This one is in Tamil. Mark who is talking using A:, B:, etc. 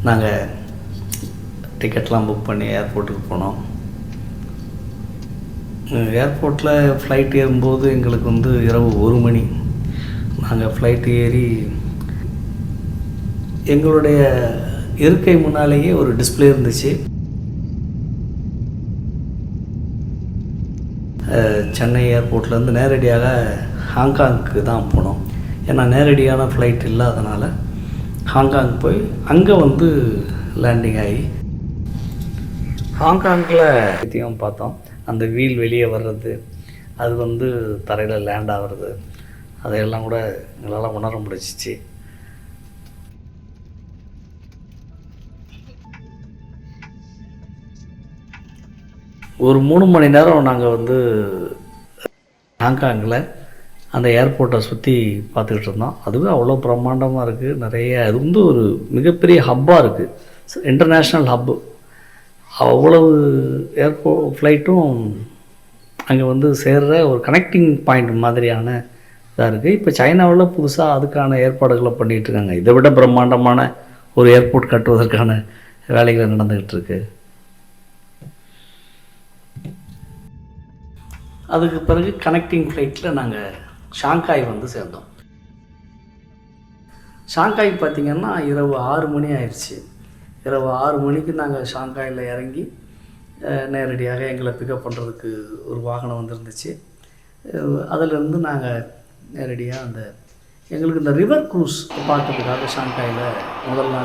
A: நாங்கள் டிக்கெட்லாம் புக் பண்ணி ஏர்போர்ட்டுக்கு போனோம். ஏர்போர்ட்டில் ஃப்ளைட் ஏறும்போது எங்களுக்கு இரவு 1 மணி. நாங்கள் ஃப்ளைட் ஏறி எங்களுடைய இருக்கை முன்னாலேயே ஒரு டிஸ்பிளே இருந்துச்சு. சென்னை ஏர்போர்ட்லேருந்து நேரடியாக ஹாங்காங்க்கு தான் போனோம். ஏன்னா நேரடியான ஃப்ளைட் இல்லாதனால ஹாங்காங் போய் அங்கே லேண்டிங் ஆகி ஹாங்காங்கில் பற்றியும் பார்த்தோம். அந்த வீல் வெளியே வர்றது, அது தரையில் லேண்ட் ஆகிறது, அதையெல்லாம் கூட எங்களால் உணர முடிச்சிச்சு. ஒரு 3 மணி நேரம் நாங்கள் ஹாங்காங்கில் அந்த ஏர்போர்ட்டை சுற்றி பார்த்துக்கிட்டு இருந்தோம். அதுவே அவ்வளோ பிரம்மாண்டமாக இருக்குது. நிறைய அது ஒரு மிகப்பெரிய ஹப்பாக இருக்குது, இன்டர்நேஷ்னல் ஹப்பு. அவ்வளவு ஃப்ளைட்டும் அங்கே சேர்கிற ஒரு கனெக்டிங் பாயிண்ட் மாதிரியான இதாக இருக்குது. இப்போ சைனாவில் புதுசாக அதுக்கான ஏற்பாடுகளை பண்ணிகிட்ருக்காங்க. இதை விட பிரம்மாண்டமான ஒரு ஏர்போர்ட் கட்டுவதற்கான வேலைகள் நடந்துக்கிட்டு இருக்குது. அதுக்கு பிறகு கனெக்டிங் ஃப்ளைட்டில் நாங்கள் ஷாங்காய் சேர்ந்தோம். ஷாங்காய் பார்த்திங்கன்னா இரவு 6 மணி ஆயிடுச்சு. இரவு 6 மணிக்கு நாங்கள் ஷாங்காயில் இறங்கி நேரடியாக எங்களை பிக்கப் பண்ணுறதுக்கு ஒரு வாகனம் வந்துருந்துச்சு. அதிலேருந்து நாங்கள் நேரடியாக எங்களுக்கு இந்த ரிவர் க்ரூஸ் பார்க்கறதுக்காக ஷாங்காயில் முதல் நாள்